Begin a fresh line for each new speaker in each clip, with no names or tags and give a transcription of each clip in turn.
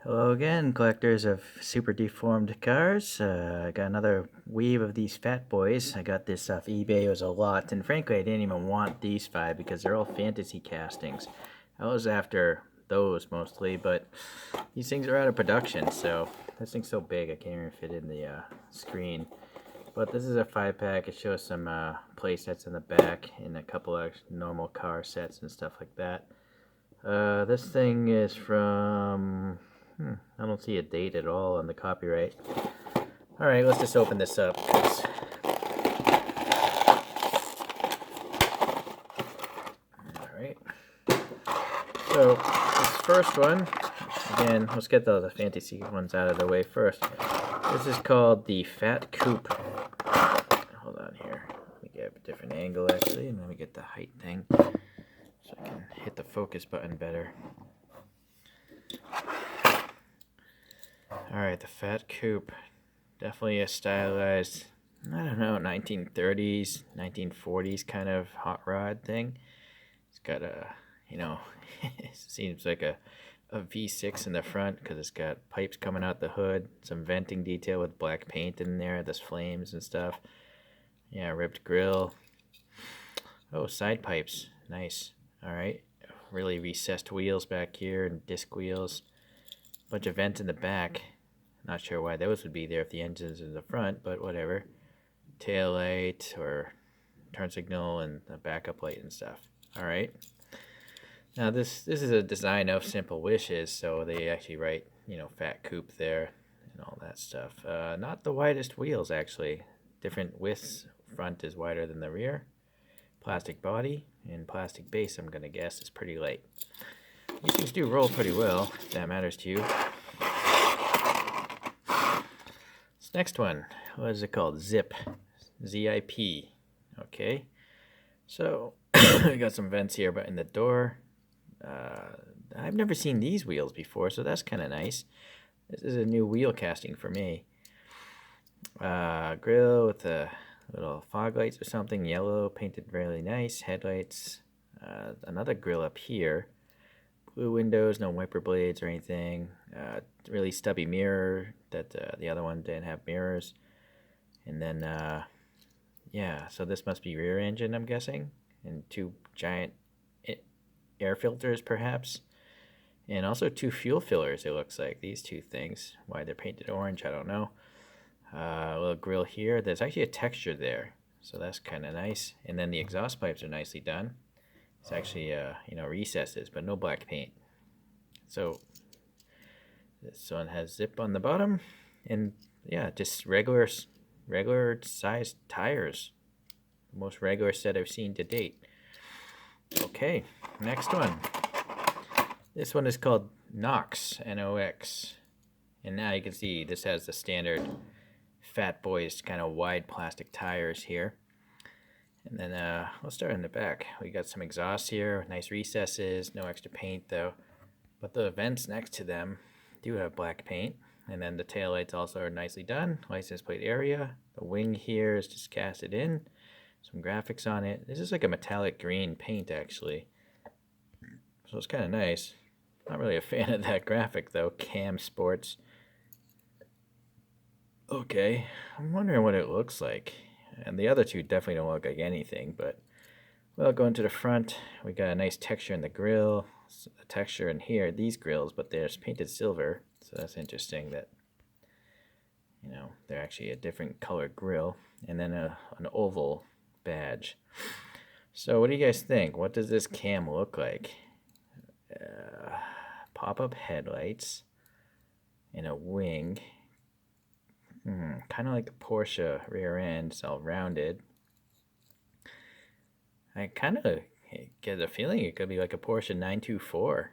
Hello again, collectors of super deformed cars. I got another weave of these Phat Boyz. I got this off eBay. It was a lot, and frankly, I didn't even want these five because they're all fantasy castings. I was after those mostly, but these things are out of production, so this thing's so big I can't even fit in the screen. But this is a 5-pack. It shows some play sets in the back and a couple of normal car sets and stuff like that. This thing is from... I don't see a date at all on the copyright. Alright, let's just open this up. Alright. So, this first one, again, let's get the fantasy ones out of the way first. This is called the Phat Coupe. Hold on here. Let me get a different angle actually, and let me get the height thing so I can hit the focus button better. Alright, the Phat Coupe. Definitely a stylized, I don't know, 1930s, 1940s kind of hot rod thing. It's got a, it seems like a V6 in the front because it's got pipes coming out the hood, some venting detail with black paint in there, there's flames and stuff. Yeah, ripped grill. Oh, side pipes. Nice. Alright. Really recessed wheels back here and disc wheels. Bunch of vents in the back. Not sure why those would be there if the engine's in the front, but whatever. Tail light or turn signal and a backup light and stuff. Alright. Now this is a design of Simple Wishes, so they actually write, Phat Coupe there and all that stuff. Not the widest wheels actually. Different widths. Front is wider than the rear. Plastic body and plastic base, I'm gonna guess, is pretty light. These things do roll pretty well, if that matters to you. This next one, what is it called? Zip. Z-I-P. Okay. So, we got some vents here, but in the door, I've never seen these wheels before, so that's kind of nice. This is a new wheel casting for me. Grill with a little fog lights or something, yellow, painted really nice. Headlights, another grill up here. Blue windows, no wiper blades or anything. Really stubby mirror that the other one didn't have mirrors. And then, yeah, so this must be rear engine, I'm guessing. And two giant air filters, perhaps. And also two fuel fillers, it looks like. These two things. Why they're painted orange, I don't know. A little grill here. There's actually a texture there, so that's kind of nice. And then the exhaust pipes are nicely done. It's actually, recesses, but no black paint. So this one has zip on the bottom, and yeah, just regular sized tires. The most regular set I've seen to date. Okay, next one. This one is called Nox, N-O-X. And now you can see this has the standard Phat Boyz kind of wide plastic tires here. And then let's start in the back. We got some exhaust here, nice recesses, no extra paint though. But the vents next to them do have black paint. And then the taillights also are nicely done. License plate area. The wing here is just casted in. Some graphics on it. This is like a metallic green paint actually. So it's kind of nice. Not really a fan of that graphic though. Cam Sports. Okay, I'm wondering what it looks like. And the other two definitely don't look like anything, but well, going to the front, we got a nice texture in the grill, a texture in here, these grills, but they're painted silver, so that's interesting that, they're actually a different color grill, and then an oval badge. So what do you guys think? What does this cam look like? Pop-up headlights and a wing. Kind of like a Porsche rear end, it's all rounded. I kind of get a feeling it could be like a Porsche 924.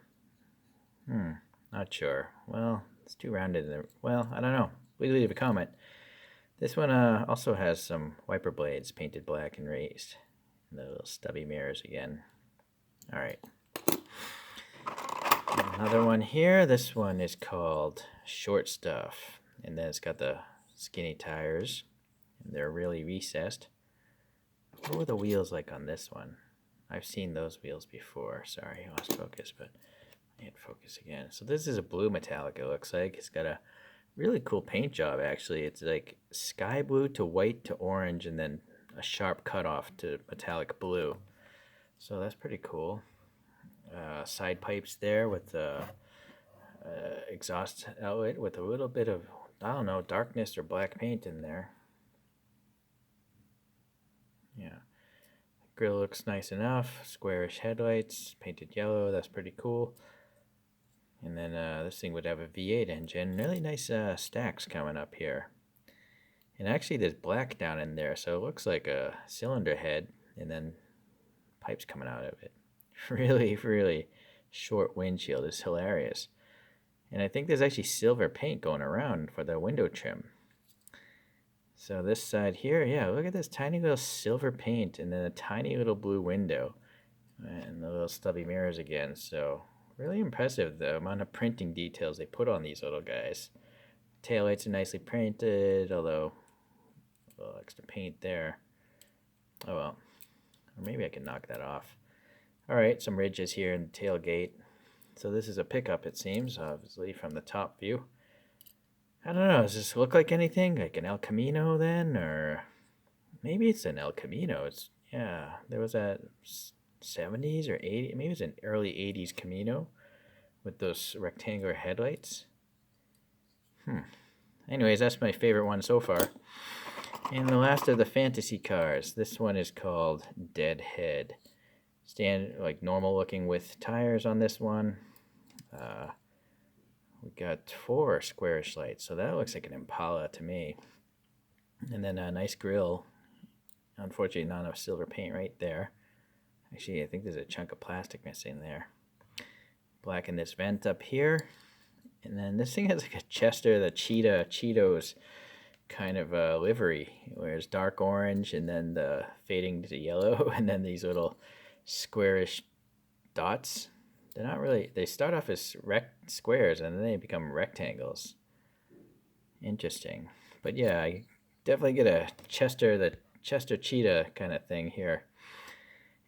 Not sure. Well, it's too rounded. Well, I don't know. Please leave a comment. This one also has some wiper blades painted black and raised. And the little stubby mirrors again. Alright. Another one here. This one is called Short Stuff. And then it's got the skinny tires, and they're really recessed. What were the wheels like on this one? I've seen those wheels before. Sorry, I lost focus, but Hit focus again. So this is a blue metallic, it looks like. It's got a really cool paint job, actually. It's like sky blue to white to orange, and then a sharp cutoff to metallic blue. So that's pretty cool. Side pipes there with the exhaust outlet with a little bit of, I don't know, darkness or black paint in there. Yeah. Grill looks nice enough. Squarish headlights, painted yellow. That's pretty cool. And then this thing would have a V8 engine. Really nice stacks coming up here. And actually there's black down in there, so it looks like a cylinder head and then pipes coming out of it. Really, really short windshield is hilarious. And I think there's actually silver paint going around for the window trim. So this side here, yeah, look at this tiny little silver paint and then a tiny little blue window. And the little stubby mirrors again. So really impressive the amount of printing details they put on these little guys. Taillights are nicely painted, although a little extra paint there. Oh well. Or maybe I can knock that off. Alright, some ridges here in the tailgate. So this is a pickup, it seems, obviously from the top view. I don't know, does this look like anything? Like an El Camino then? Or maybe it's an El Camino. It's, yeah, there was that 70s or 80s, maybe it's an early 80s Camino with those rectangular headlights. Anyways, that's my favorite one so far. And the last of the fantasy cars. This one is called Deadhead. Like normal looking with tires on this one. We got 4 squarish lights, so that looks like an Impala to me. And then a nice grille. Unfortunately, not enough silver paint right there. Actually, I think there's a chunk of plastic missing there. Black in this vent up here. And then this thing has like a Chester, the Cheetos kind of livery, where it's dark orange and then the fading to yellow, and then these little squarish dots. They're not really, they start off as squares and then they become rectangles. Interesting. But yeah, I definitely get a the Chester Cheetah kind of thing here.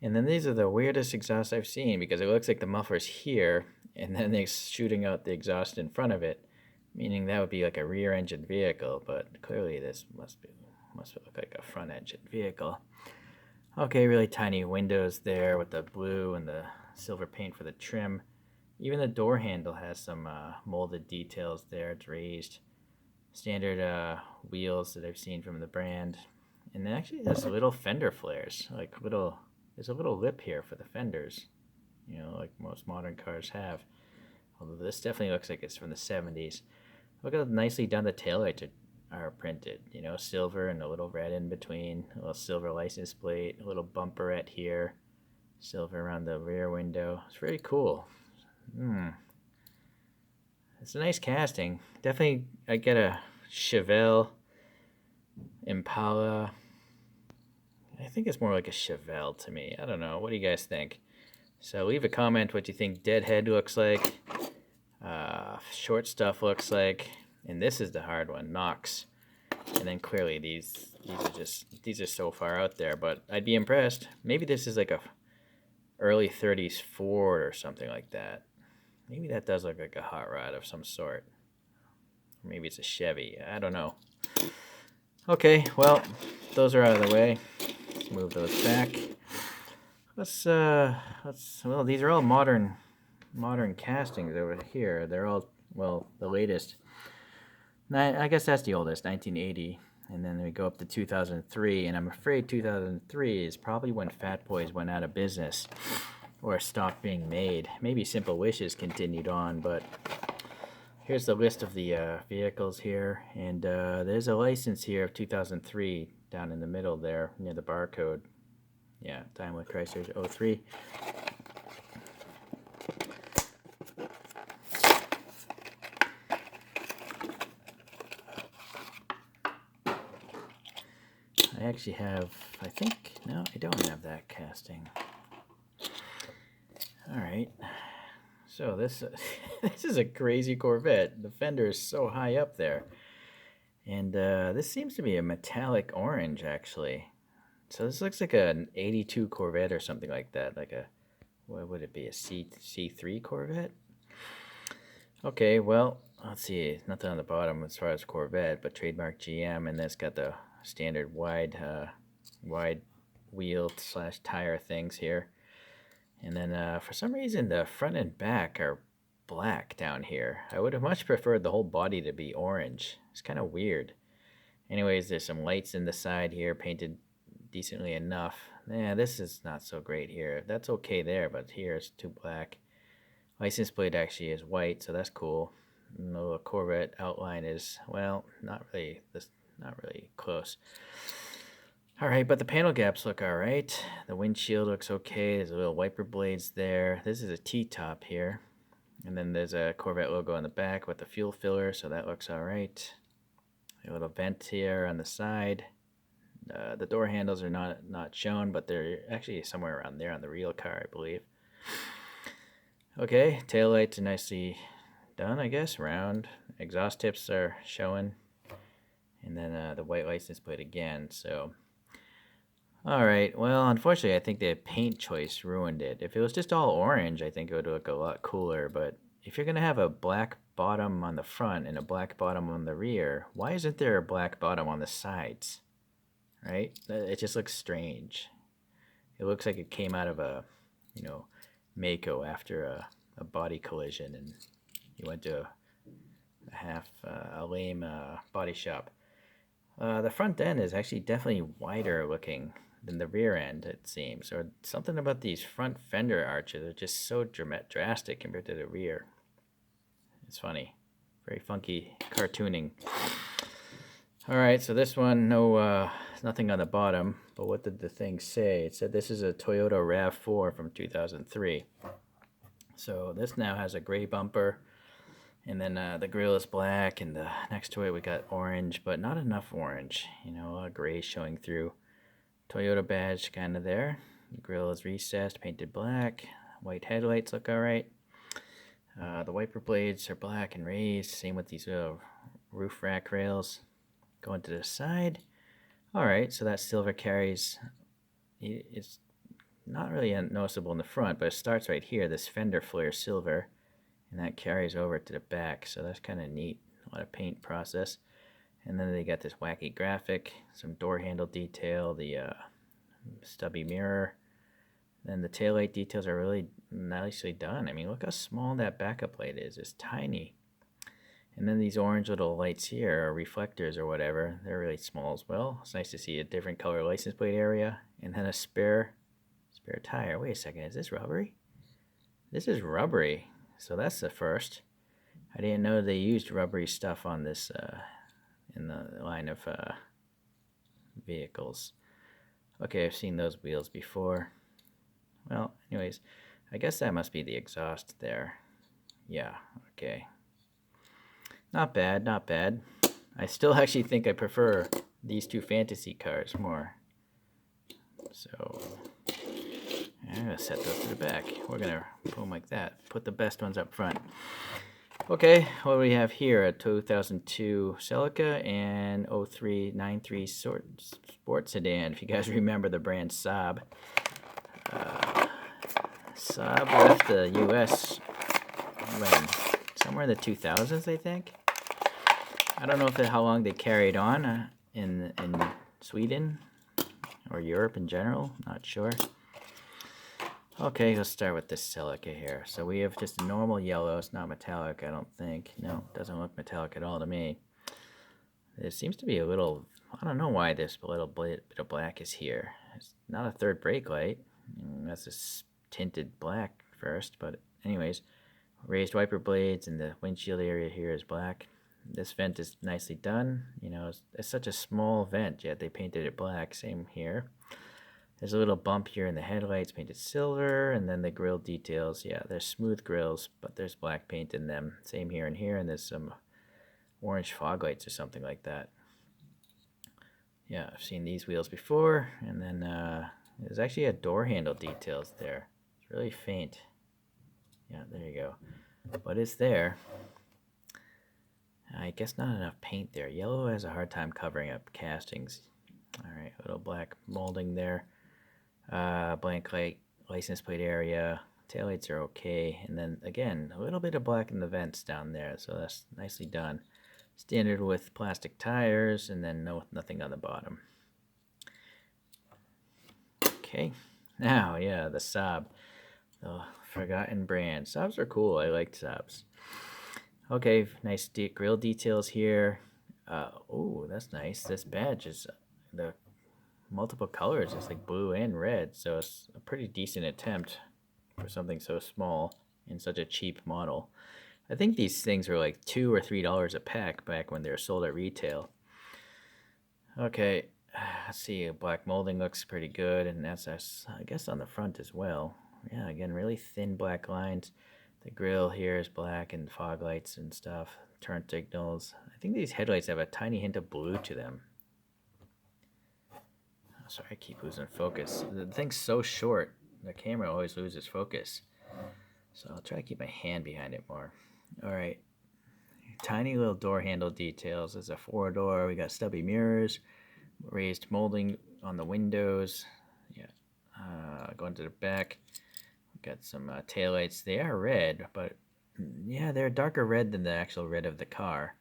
And then these are the weirdest exhausts I've seen, because it looks like the muffler's here and then they're shooting out the exhaust in front of it, meaning that would be like a rear engine vehicle, but clearly this must look like a front engine vehicle. Okay, really tiny windows there with the blue and the silver paint for the trim. Even the door handle has some molded details there. It's raised. Standard wheels that I've seen from the brand. And then actually has little fender flares. There's a little lip here for the fenders, you know, like most modern cars have. Although this definitely looks like it's from the 70s. Look how nicely done the taillights are printed. You know, silver and a little red in between. A little silver license plate. A little bumperette here. Silver around the rear window. It's very cool. It's a nice casting. Definitely, I get a Chevelle Impala. I think it's more like a Chevelle to me. I don't know. What do you guys think? So leave a comment what you think Deadhead looks like. Short stuff looks like. And this is the hard one, Knox. And then clearly these are so far out there, but I'd be impressed. Maybe this is like a early 30s Ford or something like that. Maybe that does look like a hot rod of some sort. Maybe it's a Chevy. I don't know. Okay, well, those are out of the way. Let's move those back. Well, these are all modern castings over here. They're all, well, the latest. I guess that's the oldest, 1980. And then we go up to 2003, and I'm afraid 2003 is probably when Phat Boyz went out of business or stopped being made. Maybe Simple Wishes continued on, but here's the list of the vehicles here. And there's a license here of 2003 down in the middle there near the barcode. Yeah, Daimler Chrysler 03. I actually have, no, I don't have that casting. Alright, so this is a crazy Corvette. The fender is so high up there. And this seems to be a metallic orange, actually. So this looks like an 82 Corvette or something like that. Like a, what would it be, a C3 Corvette? Okay, well, let's see. Nothing on the bottom as far as Corvette, but trademark GM, and that's got the standard wide wheel slash tire things here. And then for some reason, the front and back are black down here. I would have much preferred the whole body to be orange. It's kind of weird. Anyways, there's some lights in the side here, painted decently enough. Yeah, this is not so great here. That's okay there, but here it's too black. License plate actually is white, so that's cool. No, the Corvette outline is, well, not really close. All right, but the panel gaps look all right. The windshield looks okay. There's a little wiper blades there. This is a T-top here. And then there's a Corvette logo on the back with the fuel filler, so that looks all right. A little vent here on the side. The door handles are not shown, but they're actually somewhere around there on the real car, I believe. Okay, taillights are nicely done, I guess. Round. Exhaust tips are showing. And then the white license plate again, so... Alright, well, unfortunately, I think the paint choice ruined it. If it was just all orange, I think it would look a lot cooler, but if you're going to have a black bottom on the front and a black bottom on the rear, why isn't there a black bottom on the sides? Right? It just looks strange. It looks like it came out of a, Mako after a body collision and you went to a lame body shop. The front end is actually definitely wider looking than the rear end, it seems. Or something about these front fender arches are just so drastic compared to the rear. It's funny. Very funky cartooning. Alright, so this one, nothing on the bottom. But what did the thing say? It said this is a Toyota RAV4 from 2003. So this now has a gray bumper. And then the grill is black, and next to it we got orange, but not enough orange. Gray showing through. Toyota badge kind of there. The grill is recessed, painted black. White headlights look all right. The wiper blades are black and raised. Same with these little roof rack rails. Going to the side. All right, so that silver carries. It's not really noticeable in the front, but it starts right here. This fender flare silver. And that carries over to the back, so that's kind of neat. A lot of paint process. And then they got this wacky graphic, some door handle detail, the stubby mirror. Then the taillight details are really nicely done. I mean, look how small that backup light is. It's tiny. And then these orange little lights here, or reflectors or whatever, they're really small as well. It's nice to see a different color license plate area. And then a spare tire. Wait a second, is this rubbery? This is rubbery. So that's the first. I didn't know they used rubbery stuff on this in the line of vehicles. Okay, I've seen those wheels before. Well, anyways, I guess that must be the exhaust there. Yeah, okay. Not bad, not bad. I still actually think I prefer these two fantasy cars more. So... I'm going to set those to the back. We're going to put them like that. Put the best ones up front. Okay, what do we have here? A 2002 Celica and 0393 sports sedan. If you guys remember the brand Saab. Saab left the U.S. when? Somewhere in the 2000s, I think. I don't know how long they carried on in Sweden or Europe in general. Not sure. Okay, let's start with this Celica here. So we have just a normal yellow. It's not metallic, I don't think. No, it doesn't look metallic at all to me. There seems to be a little... I don't know why this little bit of black is here. It's not a third brake light. That's this tinted black first, but anyways. Raised wiper blades and the windshield area here is black. This vent is nicely done. It's such a small vent, yet they painted it black. Same here. There's a little bump here in the headlights, painted silver, and then the grille details. Yeah, they're smooth grills, but there's black paint in them. Same here, and there's some orange fog lights or something like that. Yeah, I've seen these wheels before, and then there's actually a door handle details there. It's really faint. Yeah, there you go. But it's there. I guess not enough paint there. Yellow has a hard time covering up castings. All right, little black molding there. Blank license plate area, Taillights are okay. And then again, a little bit of black in the vents down there, so that's nicely done. Standard with plastic tires, and then nothing on the bottom. Okay, now yeah, the Saab, the forgotten brand. Saabs are cool. I like Saabs. Okay, nice grill details here. Oh, that's nice. This badge is the multiple colors. It's like blue and red, so it's a pretty decent attempt for something so small and such a cheap model. I think these things were like $2 or $3 a pack back when they were sold at retail. Okay, let's see. Black molding looks pretty good, and that's I guess on the front as well. Yeah, again, really thin black lines. The grill here is black and fog lights and stuff. Turn signals. I think these headlights have a tiny hint of blue to them. Oh, sorry, I keep losing focus. The thing's so short, the camera always loses focus. So I'll try to keep my hand behind it more. All right. Tiny little door handle details. There's a 4-door. We got stubby mirrors, raised molding on the windows. Yeah. Going to the back. Got some taillights. They are red, but yeah, they're darker red than the actual red of the car.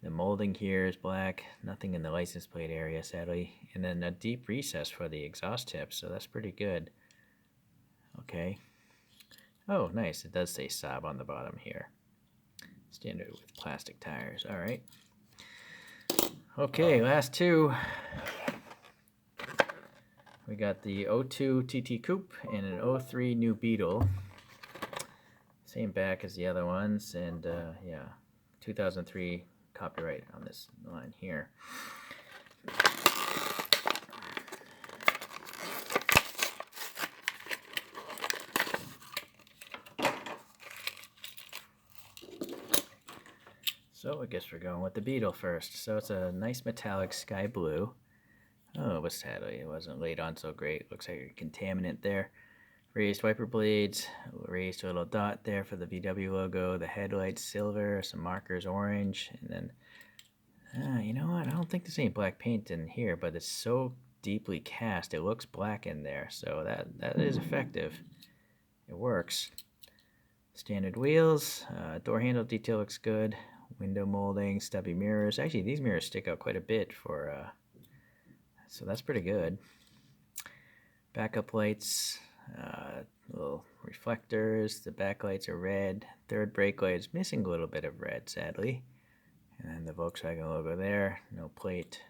The molding here is black. Nothing in the license plate area, sadly. And then a deep recess for the exhaust tip, so that's pretty good. Okay. Oh, nice. It does say Saab on the bottom here. Standard with plastic tires. All right. Okay, last two. We got the 02 TT Coupe and an 03 new Beetle. Same back as the other ones, and yeah, 2003 copyright on this line here. So I guess we're going with the Beetle first. So it's a nice metallic sky blue. Oh, but sadly it wasn't laid on so great. Looks like a contaminant there. Raised wiper blades, raised a little dot there for the VW logo. The headlights silver, some markers orange, and then you know what? I don't think there's any black paint in here, but it's so deeply cast. It looks black in there, so that is effective. It works. Standard wheels, door handle detail looks good. Window molding, stubby mirrors. Actually, these mirrors stick out quite a bit for. So that's pretty good. Backup lights, little reflectors. The back lights are red. Third brake light is missing a little bit of red, sadly. And then the Volkswagen logo there. No plate.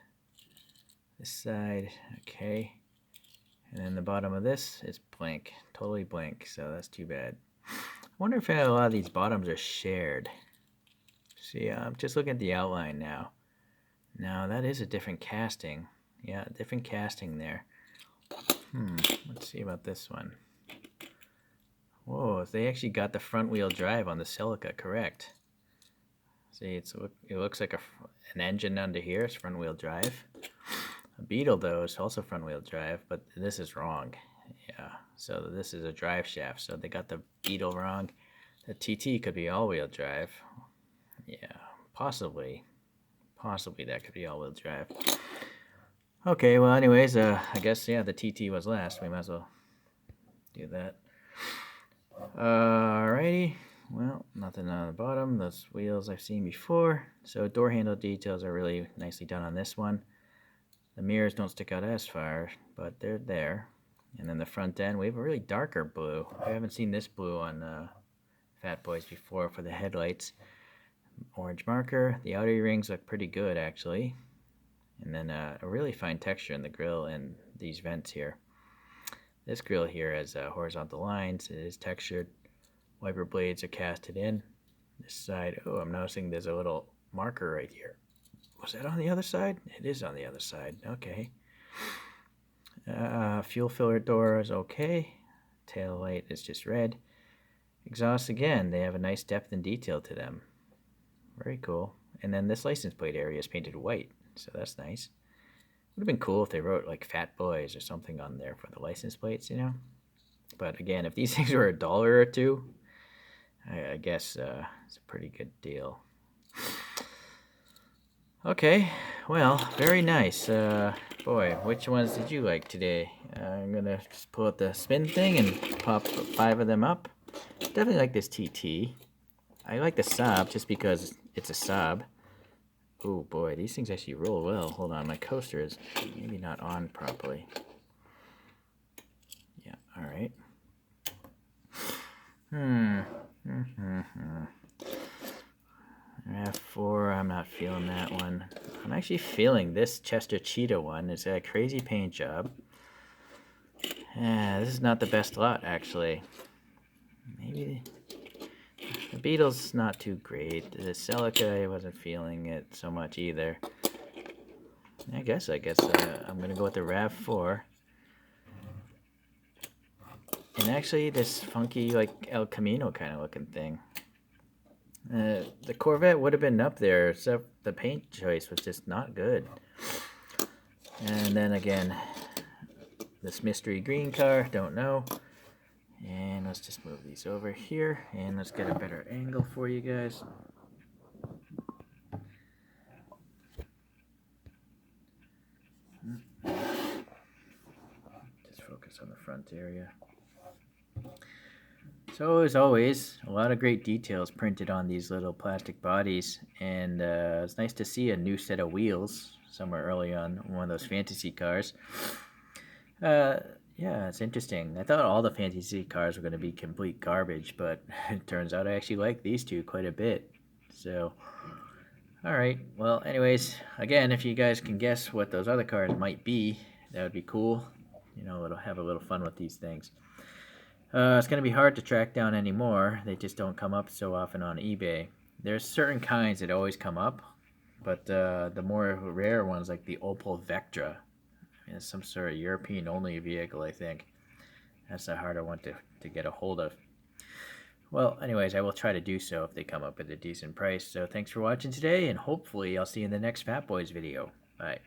This side, okay. And then the bottom of this is blank, totally blank. So that's too bad. I wonder if a lot of these bottoms are shared. See, I'm just looking at the outline now. Now that is a different casting. Yeah, different casting there. Let's see about this one. Whoa, they actually got the front wheel drive on the Celica, correct. See, it looks like an engine under here. It's front wheel drive. A Beetle, though, is also front wheel drive, but this is wrong. Yeah, so this is a drive shaft, so they got the Beetle wrong. The TT could be all wheel drive. Yeah, possibly that could be all wheel drive. Okay, well, anyways, I guess, yeah, the TT was last. We might as well do that. Alrighty. Well, nothing on the bottom. Those wheels I've seen before. So door handle details are really nicely done on this one. The mirrors don't stick out as far, but they're there. And then the front end, we have a really darker blue. I haven't seen this blue on Phat Boyz before for the headlights. Orange marker. The outer rings look pretty good, actually. And then a really fine texture in the grille and these vents here. This grille here has horizontal lines. It is textured. Wiper blades are casted in. This side, oh, I'm noticing there's a little marker right here. Was that on the other side? It is on the other side. Okay. Fuel filler door is okay. Tail light is just red. Exhaust, again, they have a nice depth and detail to them. Very cool. And then this license plate area is painted white, so that's nice. Would have been cool if they wrote like Phat Boyz or something on there for the license plates, you know. But again, if these things were $1 or $2, I guess it's a pretty good deal. Okay, well, very nice. Boy, which ones did you like today? I'm gonna just pull out the spin thing and pop 5 of them up. Definitely like this TT. I like the Saab just because it's a Saab. Oh boy, these things actually roll well. Hold on, my coaster is maybe not on properly. Yeah, alright. Rav4, I'm not feeling that one. I'm actually feeling this Chester Cheetah one. It's got a crazy paint job. This is not the best lot, actually. Maybe the Beetle's not too great. The Celica, I wasn't feeling it so much either. I guess I'm gonna go with the Rav4. And actually, this funky, like El Camino kind of looking thing. The Corvette would have been up there, except the paint choice was just not good. And then again, this mystery green car, don't know. And let's just move these over here, and let's get a better angle for you guys. Just focus on the front area. So as always, a lot of great details printed on these little plastic bodies, and it's nice to see a new set of wheels somewhere early on one of those fantasy cars. Yeah, it's interesting. I thought all the fantasy cars were going to be complete garbage, but it turns out I actually like these two quite a bit. So, alright, well anyways, again, if you guys can guess what those other cars might be, that would be cool. You know, it'll have a little fun with these things. It's going to be hard to track down anymore. They just don't come up so often on eBay. There's certain kinds that always come up, but the more rare ones, like the Opel Vectra, it's some sort of European-only vehicle, I think. That's the harder one to get a hold of. Well, anyways, I will try to do so if they come up at a decent price. So thanks for watching today, and hopefully I'll see you in the next Phat Boyz video. Bye.